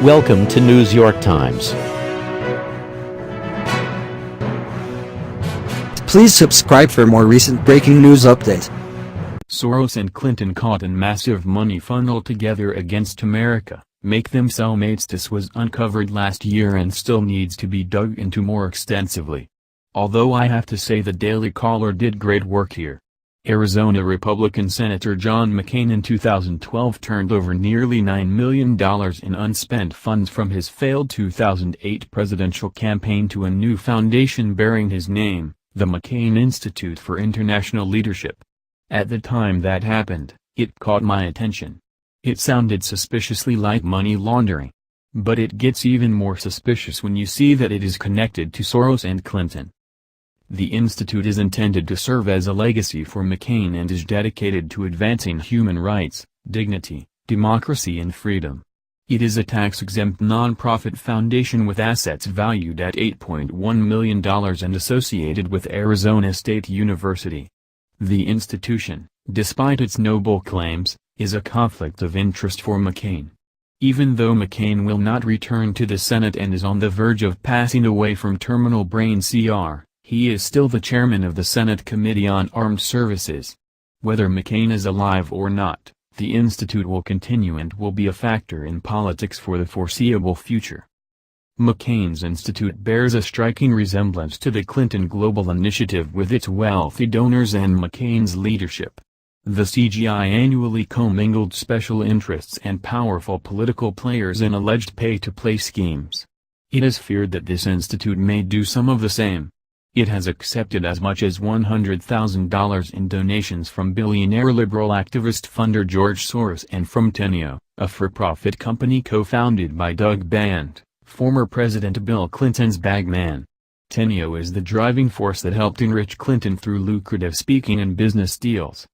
Welcome to News York Times. Please subscribe for more recent breaking news updates. Soros and Clinton caught in massive money funnel together against America, make them cellmates. This was uncovered last year and still needs to be dug into more extensively. Although I have to say the Daily Caller did great work here. Arizona Republican Senator John McCain in 2012 turned over nearly $9 million in unspent funds from his failed 2008 presidential campaign to a new foundation bearing his name, the McCain Institute for International Leadership. At the time that happened, it caught my attention. It sounded suspiciously like money laundering. But it gets even more suspicious when you see that it is connected to Soros and Clinton. The institute is intended to serve as a legacy for McCain and is dedicated to advancing human rights, dignity, democracy and freedom. It is a tax-exempt nonprofit foundation with assets valued at $8.1 million and associated with Arizona State University. The institution, despite its noble claims, is a conflict of interest for McCain. Even though McCain will not return to the Senate and is on the verge of passing away from terminal brain CR, he is still the chairman of the Senate Committee on Armed Services. Whether McCain is alive or not, the institute will continue and will be a factor in politics for the foreseeable future. McCain's institute bears a striking resemblance to the Clinton Global Initiative with its wealthy donors and McCain's leadership. The CGI annually commingled special interests and powerful political players in alleged pay-to-play schemes. It is feared that this institute may do some of the same. It has accepted as much as $100,000 in donations from billionaire liberal activist funder George Soros and from Teneo, a for-profit company co-founded by Doug Band, former President Bill Clinton's bagman. Teneo is the driving force that helped enrich Clinton through lucrative speaking and business deals.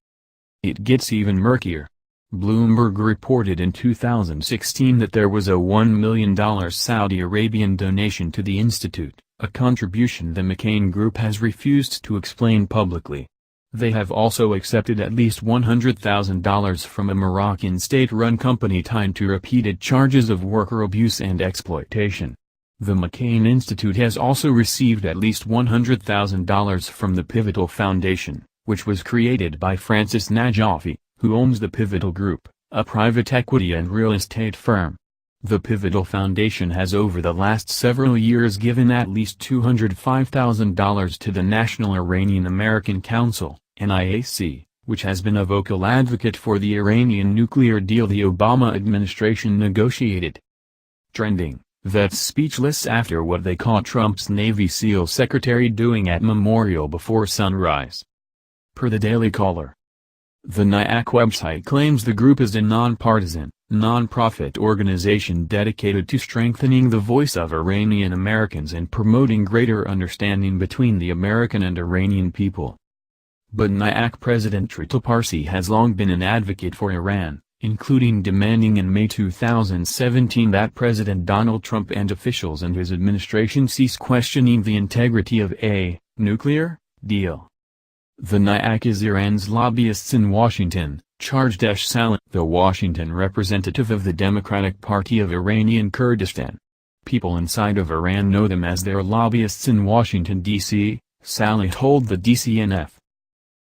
It gets even murkier. Bloomberg reported in 2016 that there was a $1 million Saudi Arabian donation to the institute, a contribution the McCain Group has refused to explain publicly. They have also accepted at least $100,000 from a Moroccan state-run company tied to repeated charges of worker abuse and exploitation. The McCain Institute has also received at least $100,000 from the Pivotal Foundation, which was created by Francis Najafi, who owns the Pivotal Group, a private equity and real estate firm. The Pivotal Foundation has over the last several years given at least $205,000 to the National Iranian American Council, NIAC, which has been a vocal advocate for the Iranian nuclear deal the Obama administration negotiated. Trending: vets speechless after what they caught Trump's Navy SEAL secretary doing at memorial before sunrise. Per the Daily Caller. The NIAC website claims the group is a nonpartisan, non-profit organization dedicated to strengthening the voice of Iranian Americans and promoting greater understanding between the American and Iranian people. But NIAC President Trita Parsi has long been an advocate for Iran, including demanding in May 2017 that President Donald Trump and officials in his administration cease questioning the integrity of a nuclear deal. The NIAC is Iran's lobbyists in Washington, charged Saleh, the Washington representative of the Democratic Party of Iranian Kurdistan. People inside of Iran know them as their lobbyists in Washington, D.C., Saleh told the DCNF.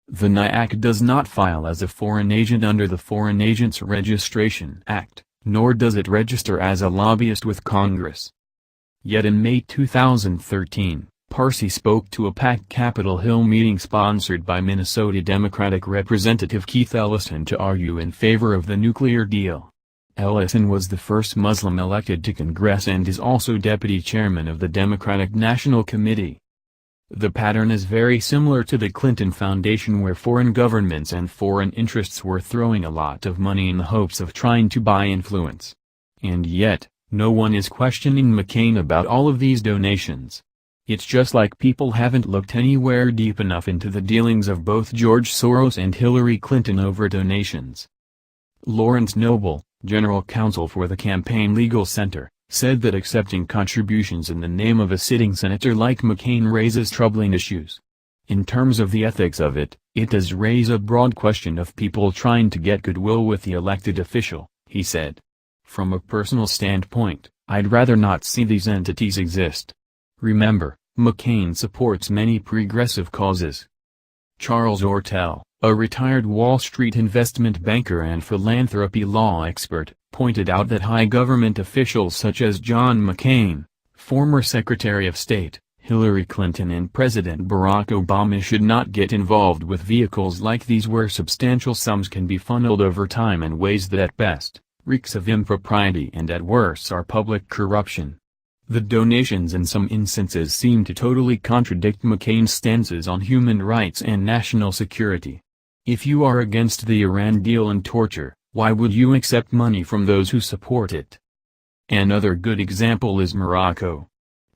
The NIAC does not file as a foreign agent under the Foreign Agents Registration Act, nor does it register as a lobbyist with Congress. Yet in May 2013, Parsi spoke to a packed Capitol Hill meeting sponsored by Minnesota Democratic Representative Keith Ellison to argue in favor of the nuclear deal. Ellison was the first Muslim elected to Congress and is also deputy chairman of the Democratic National Committee. The pattern is very similar to the Clinton Foundation, where foreign governments and foreign interests were throwing a lot of money in the hopes of trying to buy influence. And yet, no one is questioning McCain about all of these donations. It's just like people haven't looked anywhere deep enough into the dealings of both George Soros and Hillary Clinton over donations. Lawrence Noble, general counsel for the Campaign Legal Center, said that accepting contributions in the name of a sitting senator like McCain raises troubling issues. In terms of the ethics of it, it does raise a broad question of people trying to get goodwill with the elected official, he said. From a personal standpoint, I'd rather not see these entities exist. Remember, McCain supports many progressive causes. Charles Ortel, a retired Wall Street investment banker and philanthropy law expert, pointed out that high government officials such as John McCain, former Secretary of State, Hillary Clinton and President Barack Obama should not get involved with vehicles like these where substantial sums can be funneled over time in ways that at best, reeks of impropriety and at worst are public corruption. The donations in some instances seem to totally contradict McCain's stances on human rights and national security. If you are against the Iran deal and torture, why would you accept money from those who support it? Another good example is Morocco.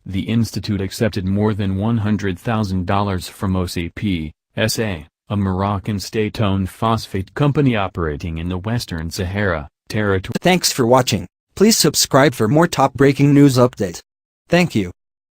The Institute accepted more than $100,000 from OCP, SA, a Moroccan state-owned phosphate company operating in the Western Sahara territory. Thanks for watching. Please subscribe for more top breaking news updates. Thank you.